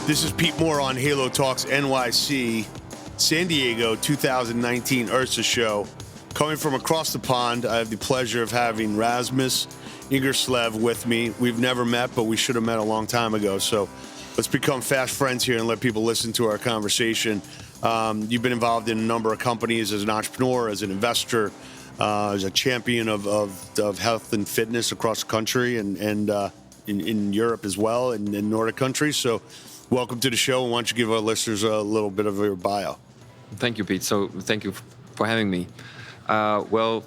This is Pete Moore on Halo Talks NYC, San Diego 2019 Ursa Show. Coming from across the pond, I have the pleasure of having Rasmus Ingerslev with me. We've never met, but we should have met a long time ago. So let's become fast friends here and let people listen to our conversation. You've been involved in a number of companies as an entrepreneur, as an investor, as a champion of health and fitness across the country and in Europe as well, and in Nordic countries. So welcome to the show. Why don't you give our listeners a little bit of your bio? Thank you, Pete. So thank you for having me. Well,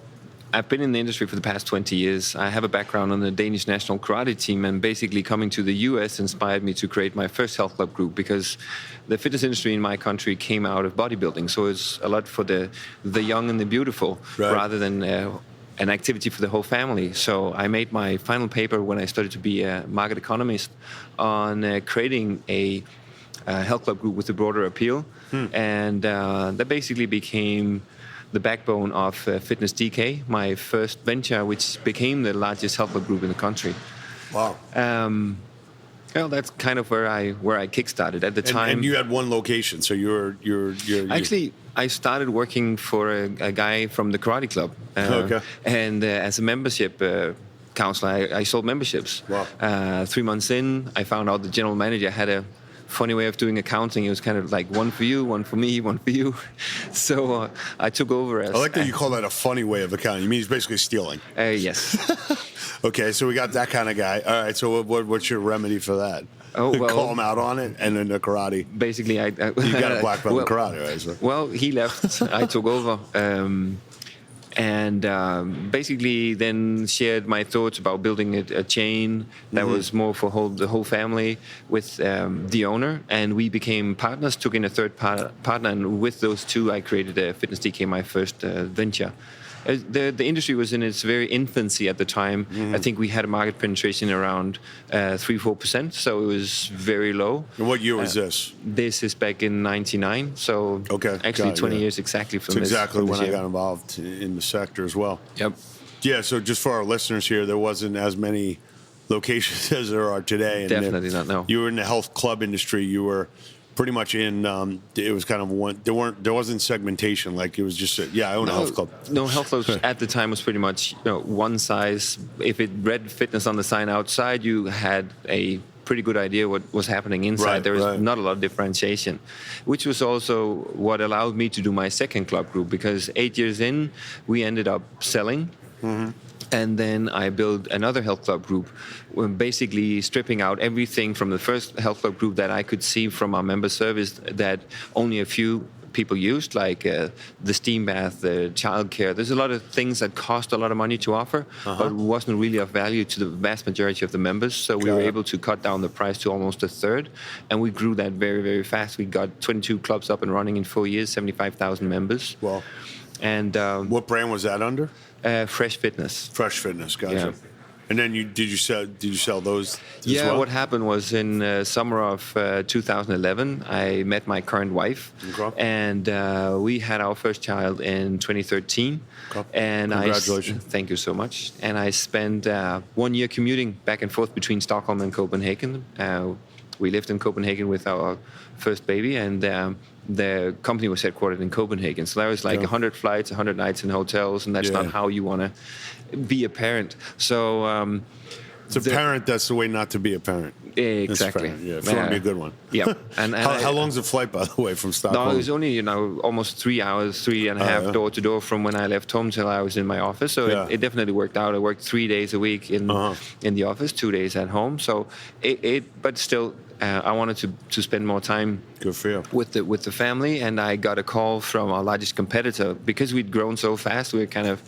I've been in the industry for the past 20 years. I have a background on the Danish national karate team, and basically coming to the US inspired me to create my first health club group, because the fitness industry in my country came out of bodybuilding. So it's a lot for the young and the beautiful, right, rather than an activity for the whole family. So I made my final paper when I started to be a market economist on creating a health club group with a broader appeal. And that basically became the backbone of Fitness DK, my first venture, which became the largest health club group in the country. Wow. Well, that's kind of where I kickstarted at the time. And you had one location, so you're actually, I started working for a guy from the karate club. Okay. And as a membership counselor, I sold memberships. Wow. 3 months in, I found out the general manager had a funny way of doing accounting. It was kind of like one for you, one for me, one for you. So I took over as... I like that you call that a funny way of accounting. You mean he's basically stealing? Yes. Okay, so we got that kind of guy. All right, so what's your remedy for that? Oh, well, call him out on it, and then the karate. Basically, you got a black belt in karate, right? So. Well, he left. I took over. And basically then shared my thoughts about building a chain that was more for the whole family with the owner. And we became partners, took in a third partner, and with those two, I created Fitness DK, my first venture. The industry was in its very infancy at the time. I think we had a market penetration around 3-4%, so it was very low. And what year was this? This is back in '99, so okay, actually 20 years exactly from this. Exactly when year. I got involved in the sector as well. Yep. Yeah, so just for our listeners here, there wasn't as many locations as there are today. And definitely not, no. You were in the health club industry. You were pretty much in, it was kind of one, there wasn't segmentation, like it was just, I own a health club. No, health clubs at the time was pretty much, one size. If it read fitness on the sign outside, you had a pretty good idea what was happening inside. Right, there was not a lot of differentiation, which was also what allowed me to do my second club group, because 8 years in, we ended up selling. And then I built another health club group, basically stripping out everything from the first health club group that I could see from our member service that only a few people used, like the steam bath, the childcare. There's a lot of things that cost a lot of money to offer, but wasn't really of value to the vast majority of the members. So we were able to cut down the price to almost a third, and we grew that very, very fast. We got 22 clubs up and running in 4 years, 75,000 members. Wow. And what brand was that under? Fresh Fitness. Fresh Fitness, gotcha. Yeah. And then did you sell those as well? What happened was in summer of 2011, I met my current wife, and we had our first child in 2013. And congratulations! Thank you so much. And I spent 1 year commuting back and forth between Stockholm and Copenhagen. We lived in Copenhagen with our first baby, and the company was headquartered in Copenhagen. So that was like 100 flights, 100 nights in hotels, and that's not how you want to be a parent. So it's a parent. That's the way not to be a parent. Exactly. Yeah, if you want to be a good one. Yeah. And how long's the flight, by the way, from Stockholm? No, it was only almost 3 hours, 3.5 door to door from when I left home till I was in my office. So it definitely worked out. I worked 3 days a week in the office, 2 days at home. So but still. I wanted to spend more time Good for you. with the family, and I got a call from our largest competitor. Because we'd grown so fast, we were kind of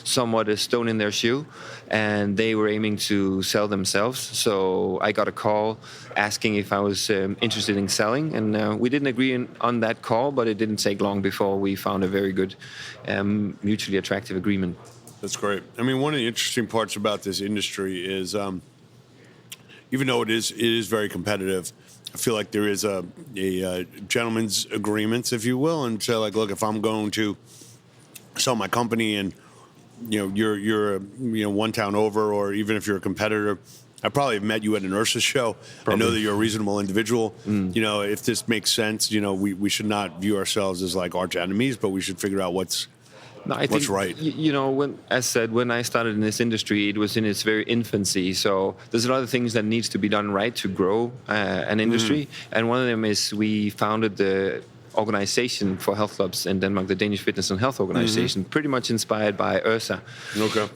somewhat a stone in their shoe, and they were aiming to sell themselves. So I got a call asking if I was interested in selling, and we didn't agree on that call, but it didn't take long before we found a very good, mutually attractive agreement. That's great. I mean, one of the interesting parts about this industry is even though it is very competitive, I feel like there is a gentleman's agreement, if you will, and say like, look, if I'm going to sell my company and you're one town over, or even if you're a competitor, I probably have met you at an Ursa show. Probably. I know that you're a reasonable individual. You know, if this makes sense, you know, we should not view ourselves as like arch enemies, but we should figure out what's right. You know, when I started in this industry, it was in its very infancy. So there's a lot of things that needs to be done right to grow an industry. And one of them is we founded the organization for health clubs in Denmark, the Danish Fitness and Health Organization, pretty much inspired by Ursa,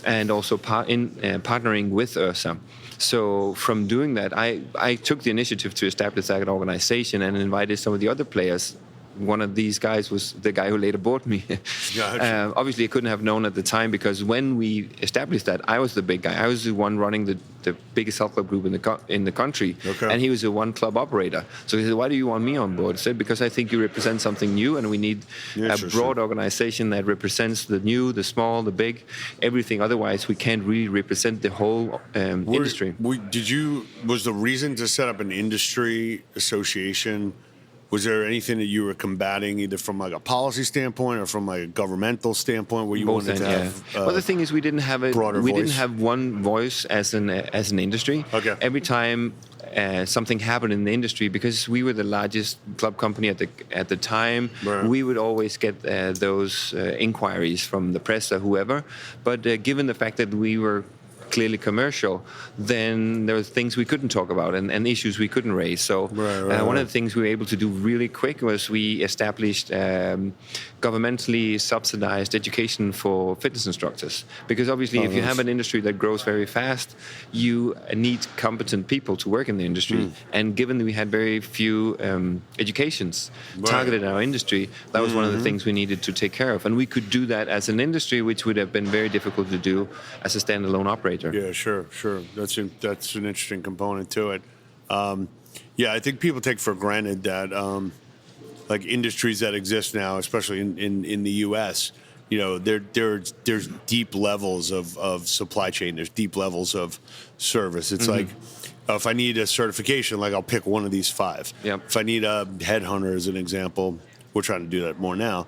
and also partnering with Ursa. So from doing that, I took the initiative to establish that organization and invited some of the other players. One of these guys was the guy who later bought me. Obviously, I couldn't have known at the time because when we established that, I was the big guy. I was the one running the biggest health club group in the country, and he was the one club operator. So he said, "Why do you want me on board?" I said, "Because I think you represent something new, and we need a broad organization that represents the new, the small, the big, everything. Otherwise, we can't really represent the whole industry." Was the reason to set up an industry association? Was there anything that you were combating, either from like a policy standpoint or from like a governmental standpoint, where you wanted to have? Well, the thing is, we didn't have didn't have one voice as an industry. Okay. Every time something happened in the industry, because we were the largest club company at the time, we would always get those inquiries from the press or whoever. But given the fact that we were clearly commercial, then there were things we couldn't talk about and issues we couldn't raise. So one of the things we were able to do really quick was we established governmentally subsidized education for fitness instructors. Because obviously if you have an industry that grows very fast, you need competent people to work in the industry. And given that we had very few educations targeted in our industry, that was one of the things we needed to take care of. And we could do that as an industry, which would have been very difficult to do as a standalone operator. Yeah, sure. That's an interesting component to it. I think people take for granted that like industries that exist now, especially in the U.S., you know, there's deep levels of supply chain. There's deep levels of service. It's like if I need a certification, like I'll pick one of these 5. Yep. If I need a headhunter, as an example, we're trying to do that more now.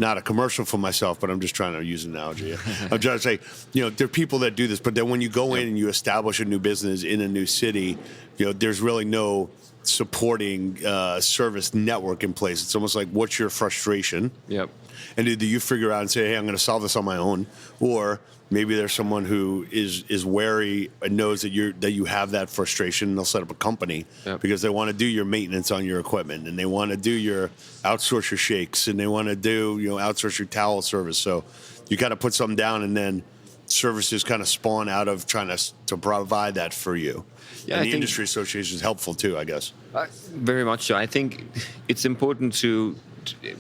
Not a commercial for myself, but I'm just trying to use an analogy. I'm trying to say, you know, there are people that do this, but then when you go in and you establish a new business in a new city, you know, there's really no supporting service network in place. It's almost like, what's your frustration? Yep. And do you figure out and say, hey, I'm going to solve this on my own? Or maybe there's someone who is wary and knows that you have that frustration, and they'll set up a company because they want to do your maintenance on your equipment, and they want to do your outsource your shakes, and they want to do, you know, outsource your towel service. So you got to put something down, and then services kind of spawn out of trying to provide that for you. Yeah, and the industry association is helpful too, I guess. Very much so. I think it's important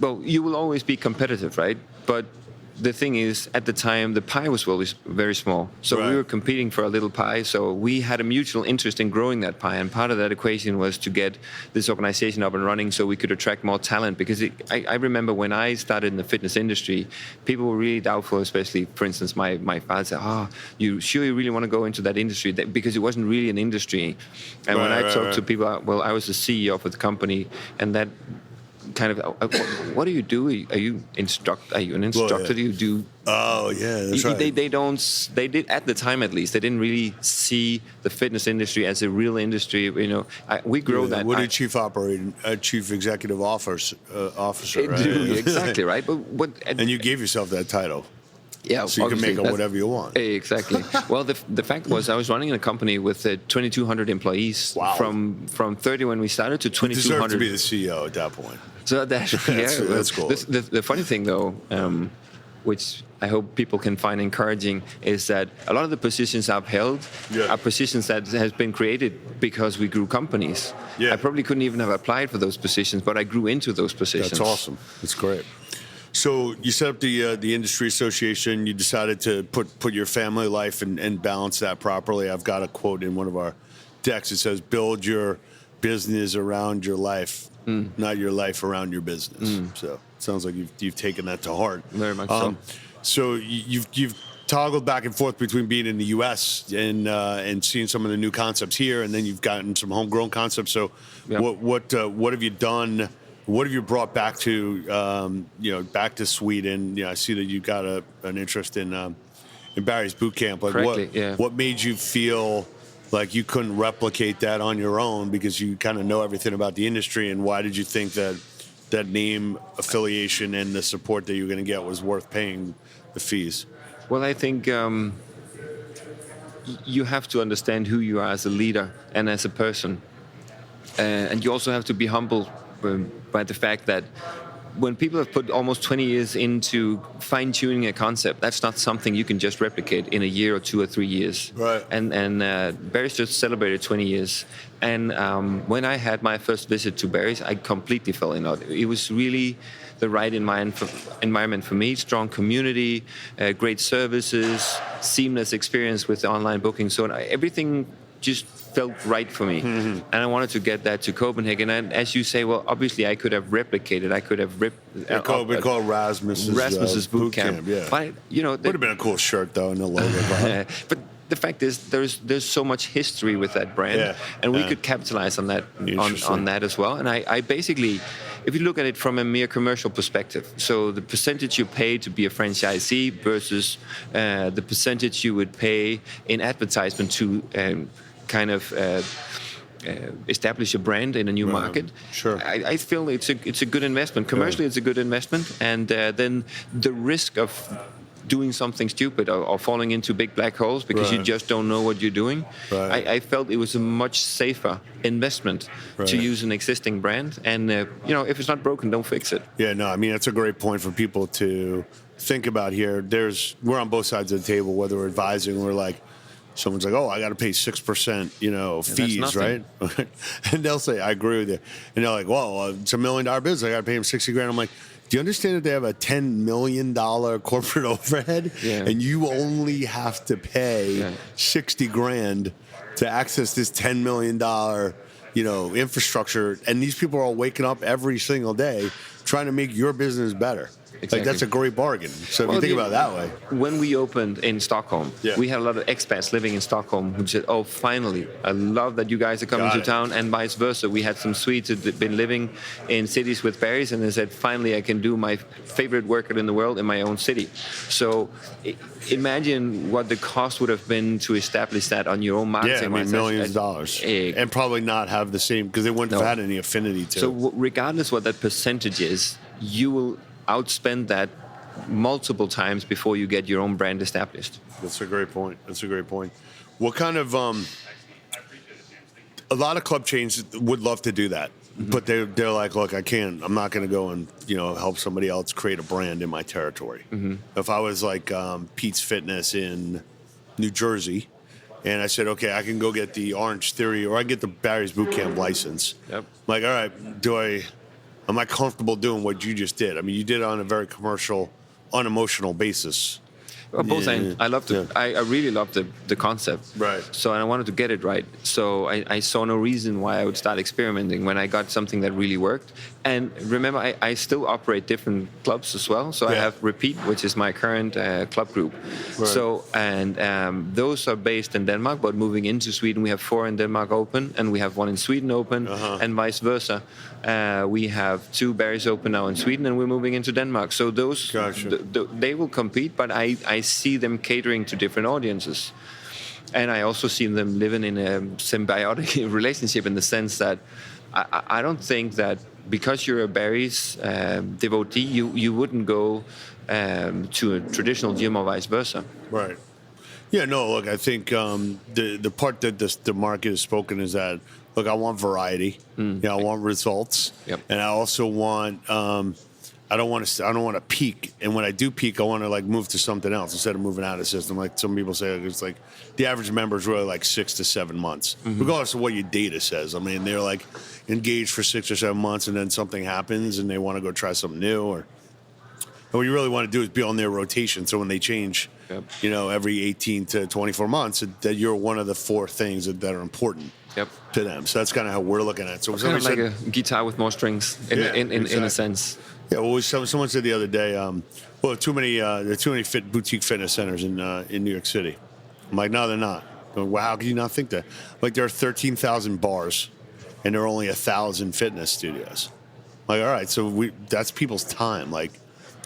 well, you will always be competitive, right? But the thing is, at the time, the pie was always very small. So we were competing for a little pie. So we had a mutual interest in growing that pie. And part of that equation was to get this organization up and running so we could attract more talent. Because I remember when I started in the fitness industry, people were really doubtful, especially, for instance, my father said, you sure you really want to go into that industry? Because it wasn't really an industry. And when I talked to people, well, I was the CEO of the company, and that kind of, what do you do? Are you an instructor? Do you do? Oh yeah, that's right. They did at the time, at least. They didn't really see the fitness industry as a real industry. You know, we grow that. What did chief executive officer? Right? Exactly right. And you gave yourself that title. Yeah, so you can make up whatever you want. Exactly. Well, the fact was, I was running a company with 2,200 employees. Wow. From 30 when we started to 2,200. You deserve to be the CEO at that point. So that's cool. The funny thing, though, which I hope people can find encouraging, is that a lot of the positions I've held are positions that has been created because we grew companies. Yeah. I probably couldn't even have applied for those positions, but I grew into those positions. That's awesome. That's great. So you set up the industry association. You decided to put your family life and balance that properly. I've got a quote in one of our decks. It says, "Build your business around your life, not your life around your business." So it sounds like you've taken that to heart. Very much so. So you've toggled back and forth between being in the U.S. and seeing some of the new concepts here, and then you've gotten some homegrown concepts. So what have you done? What have you brought back to back to Sweden? You know, I see that you got an interest in Barry's boot camp. Like what made you feel like you couldn't replicate that on your own because you kind of know everything about the industry. And why did you think that name affiliation and the support that you were going to get was worth paying the fees? Well, I think you have to understand who you are as a leader and as a person. And you also have to be humble by the fact that when people have put almost 20 years into fine-tuning a concept, that's not something you can just replicate in a year or 2 or 3 years. Right. And Barry's just celebrated 20 years. And when I had my first visit to Barry's, I completely fell in love. It was really the right environment for me. Strong community, great services, seamless experience with online booking. So everything just felt right for me. Mm-hmm. And I wanted to get that to Copenhagen. And as you say, well, obviously I could have replicated. I could have we call Rasmus's boot camp. Yeah. But, you know, would have been a cool shirt though, and the logo. But the fact is, there's so much history with that brand, and we could capitalize on that on that as well. And I basically, if you look at it from a mere commercial perspective, so the percentage you pay to be a franchisee versus the percentage you would pay in advertisement to kind of establish a brand in a new market. Sure. I feel it's a good investment. Commercially, it's a good investment, and then the risk of doing something stupid or falling into big black holes because you just don't know what you're doing. Right. I felt it was a much safer investment to use an existing brand, and you know, if it's not broken, don't fix it. Yeah, no, I mean that's a great point for people to think about here. We're on both sides of the table, whether we're advising, we're like, someone's like, oh, I got to pay 6%, fees, right? And they'll say, I agree with you. And they're like, well, it's $1 million business. I got to pay them $60,000. I'm like, do you understand that they have a $10 million corporate overhead, and you only have to pay $60,000 to access this $10 million, infrastructure? And these people are all waking up every single day trying to make your business better. Exactly. Like, that's a great bargain. So if you think about it that way. When we opened in Stockholm, we had a lot of expats living in Stockholm who said, oh, finally, I love that you guys are coming to town, and vice versa. We had some Swedes who'd been living in cities with Barry's, and they said, finally, I can do my favorite workout in the world in my own city. So imagine what the cost would have been to establish that on your own marketing. Yeah, millions of dollars. And probably not have the same, because they wouldn't have had any affinity to it. So regardless what that percentage is, you will outspend that multiple times before you get your own brand established. That's a great point. What kind of a lot of club chains would love to do that, but they're like, look, I can't. I'm not going to go and help somebody else create a brand in my territory. If I was like Pete's Fitness in New Jersey, and I said, okay, I can go get the Orange Theory, or I get the Barry's Bootcamp license. Yep. I'm like, all right, am I comfortable doing what you just did? I mean, you did it on a very commercial, unemotional basis. Well, both ends. I loved it. I really loved the concept. Right. So I wanted to get it right. So I saw no reason why I would start experimenting when I got something that really worked. And remember, I still operate different clubs as well. So I have Repeat, which is my current club group. Right. So those are based in Denmark, but moving into Sweden, we have 4 in Denmark open, and we have 1 in Sweden open, and vice versa. We have 2 Barry's open now in Sweden, and we're moving into Denmark. So those they will compete, but I see them catering to different audiences. And I also see them living in a symbiotic relationship, in the sense that I don't think that because you're a Barry's devotee, you wouldn't go to a traditional gym or vice versa. Right. Yeah, no, look, I think the part that the market has spoken is that, look, I want variety. I want results. Yep. And I also want I don't want to peak, and when I do peak, I want to like move to something else instead of moving out of the system. Like some people say, it's like the average member is really like 6 to 7 months, regardless of what your data says. I mean, they're like engaged for 6 or 7 months, and then something happens, and they want to go try something new. And what you really want to do is be on their rotation, so when they change, every 18 to 24 months, that you're one of the 4 things that are important. To them. So that's kind of how we're looking at it. So kind of like a guitar with more strings, in a sense. Yeah, well, someone said the other day, there are too many boutique fitness centers in New York City. I'm like, no, they're not. Well, how can you not think that? Like, there are 13,000 bars, and there are only 1,000 fitness studios. Like, all right, so that's people's time. Like,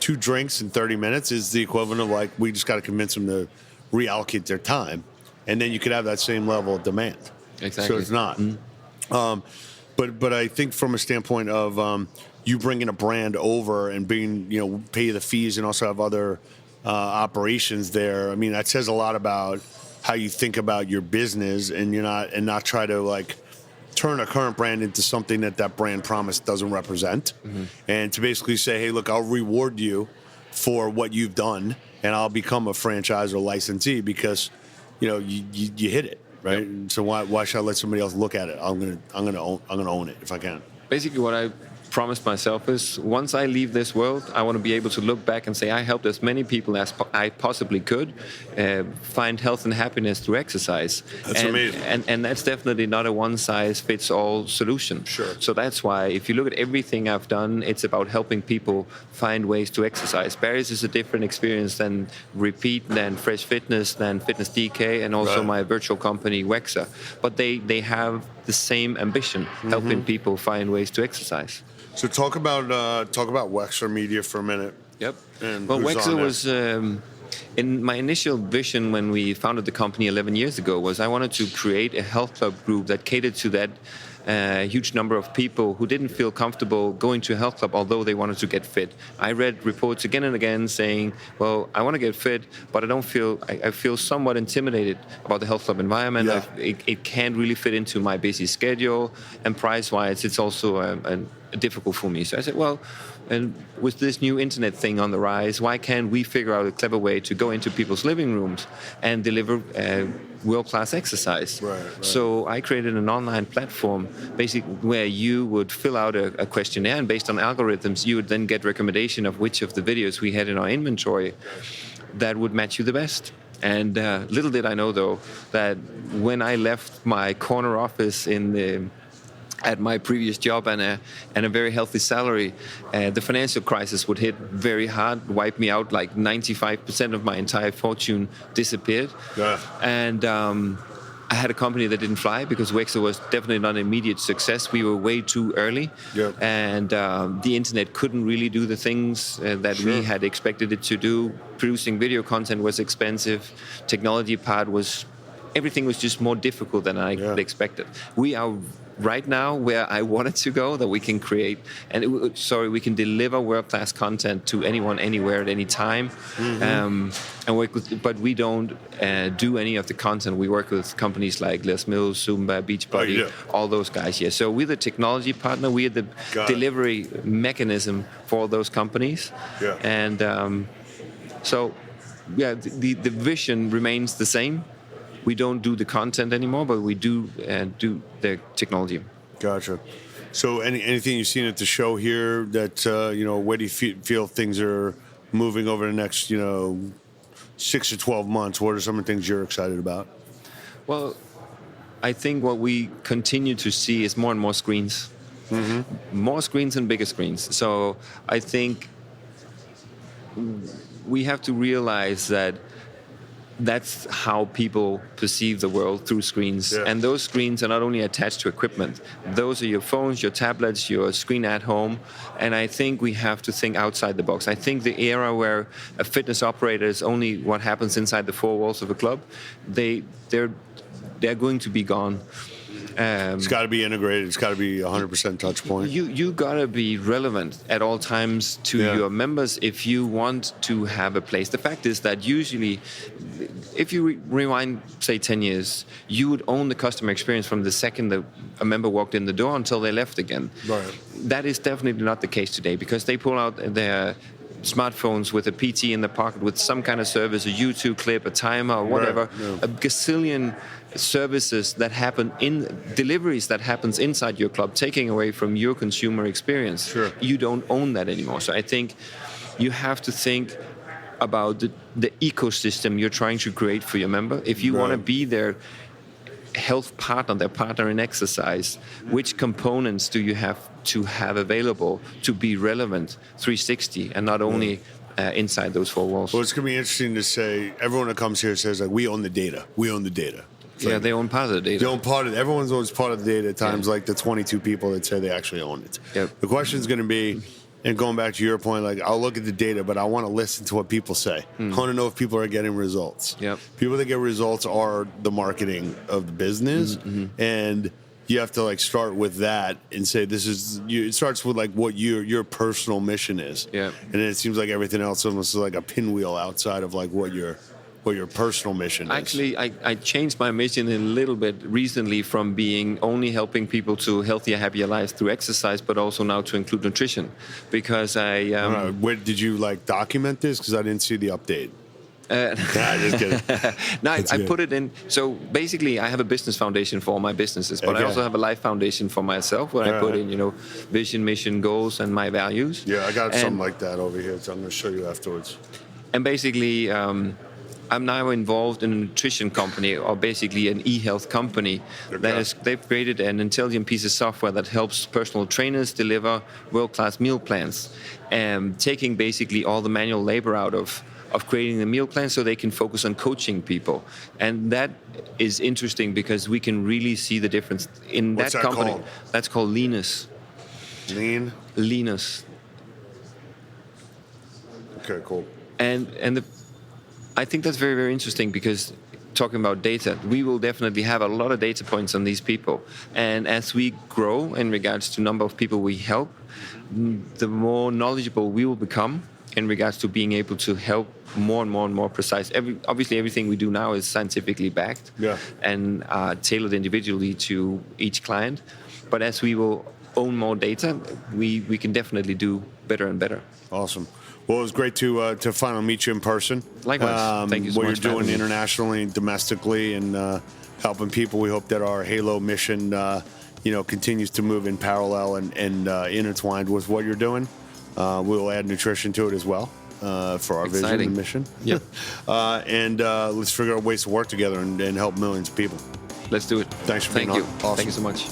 2 drinks in 30 minutes is the equivalent of, like, we just got to convince them to reallocate their time. and then you could have that same level of demand. Exactly. So it's not. But I think from a standpoint of you bringing a brand over and being, pay the fees and also have other operations there. I mean, that says a lot about how you think about your business, and not try to like turn a current brand into something that brand promise doesn't represent, and to basically say, hey, look, I'll reward you for what you've done, and I'll become a franchise or licensee because you hit it. Right, Yep. so why should I let somebody else look at it? I'm gonna own it if I can. Basically, what I promised myself is once I leave this world, I want to be able to look back and say I helped as many people as I possibly could find health and happiness through exercise. That's amazing. And that's definitely not a one-size-fits-all solution. Sure. So that's why if you look at everything I've done, it's about helping people find ways to exercise. Barry's is a different experience than Repeat, than Fresh Fitness, than Fitness DK, and also my virtual company, Wexa. But they have the same ambition, helping people find ways to exercise. So talk about Wexa Media for a minute. Yep. And well, who's Wexa on it? was in my initial vision when we founded the company 11 years ago was I wanted to create a health club group that catered to that huge number of people who didn't feel comfortable going to a health club, although they wanted to get fit. I read reports again and again saying, well, I want to get fit, but I feel somewhat intimidated about the health club environment. Yeah. It can't really fit into my busy schedule, and price-wise, it's also difficult for me. So I said, well, and with this new internet thing on the rise, why can't we figure out a clever way to go into people's living rooms and deliver world-class exercise? Right. So I created an online platform, basically where you would fill out a questionnaire, and based on algorithms, you would then get recommendation of which of the videos we had in our inventory that would match you the best. And little did I know, though, that when I left my corner office at my previous job and a very healthy salary, the financial crisis would hit very hard, wipe me out. Like 95% of my entire fortune disappeared. Yeah. And I had a company that didn't fly because Wexa was definitely not an immediate success. We were way too early. Yep. And the internet couldn't really do the things that we had expected it to do. Producing video content was expensive. Technology part everything was just more difficult than I expected. We are right now where I wanted to go, that we can create, we can deliver world-class content to anyone, anywhere, at any time, and work with. But we don't do any of the content. We work with companies like Les Mills, Zumba, Beachbody, all those guys. Yeah. So we're the technology partner. We are the delivery mechanism for those companies. Yeah. And the vision remains the same. We don't do the content anymore, but we do the technology. Gotcha. So anything you've seen at the show here that, where do you feel things are moving over the next, 6 to 12 months? What are some of the things you're excited about? Well, I think what we continue to see is more and more screens. More screens and bigger screens. So I think we have to realize that that's how people perceive the world, through screens. Yeah. And those screens are not only attached to equipment. Those are your phones, your tablets, your screen at home. And I think we have to think outside the box. I think the era where a fitness operator is only what happens inside the four walls of a club, they're going to be gone. It's got to be integrated. It's got to be 100% touch point. You got to be relevant at all times to your members if you want to have a place. The fact is that usually, if you rewind, say, 10 years, you would own the customer experience from the second that a member walked in the door until they left again. Right. That is definitely not the case today, because they pull out their smartphones with a PT in the pocket with some kind of service, a YouTube clip, a timer, or whatever, a gazillion services that happen deliveries that happens inside your club, taking away from your consumer experience. Sure. You don't own that anymore. So I think you have to think about the ecosystem you're trying to create for your member. If you want to be their health partner, their partner in exercise, which components do you have to have available to be relevant 360 and not only inside those four walls? Well, it's going to be interesting to say, everyone that comes here says, like, we own the data. We own the data. Like, they own part of the data. They own part of it. Everyone owns part of the data at times, like the 22 people that say they actually own it. Yep. The question is going to be, And going back to your point, like I'll look at the data, but I want to listen to what people say. I want to know if people are getting results. Yep. People that get results are the marketing of the business, and you have to like start with that and say this is. It starts with like what your personal mission is. Yeah. And then it seems like everything else almost is like a pinwheel outside of like what your personal mission is. Actually, I changed my mission a little bit recently from being only helping people to healthier, happier lives through exercise, but also now to include nutrition, because Where did you like document this? Because I didn't see the update. Nah, just kidding. No, I put it in. So basically, I have a business foundation for all my businesses, but I also have a life foundation for myself where I put in, vision, mission, goals, and my values. Yeah, I got something like that over here, so I'm going to show you afterwards. And basically, I'm now involved in a nutrition company, or basically an e-health company. They've created an intelligent piece of software that helps personal trainers deliver world-class meal plans, taking basically all the manual labor out of creating the meal plan so they can focus on coaching people. And that is interesting because we can really see the difference in What's that that company. called? That's called Leanness. Leanness. Okay, cool. And I think that's very, very interesting because talking about data, we will definitely have a lot of data points on these people. And as we grow in regards to number of people we help, the more knowledgeable we will become in regards to being able to help more and more precise. Obviously, everything we do now is scientifically backed and tailored individually to each client. But as we will own more data, we can definitely do better and better. Awesome. Well, it was great to finally meet you in person. Likewise. Thank you so much. What you're doing internationally and domestically and helping people. We hope that our Halo mission, continues to move in parallel and intertwined with what you're doing. We'll add nutrition to it as well for our vision and mission. Yep. And let's figure out ways to work together and help millions of people. Let's do it. Thanks for being on. Thank you. Awesome. Thank you so much.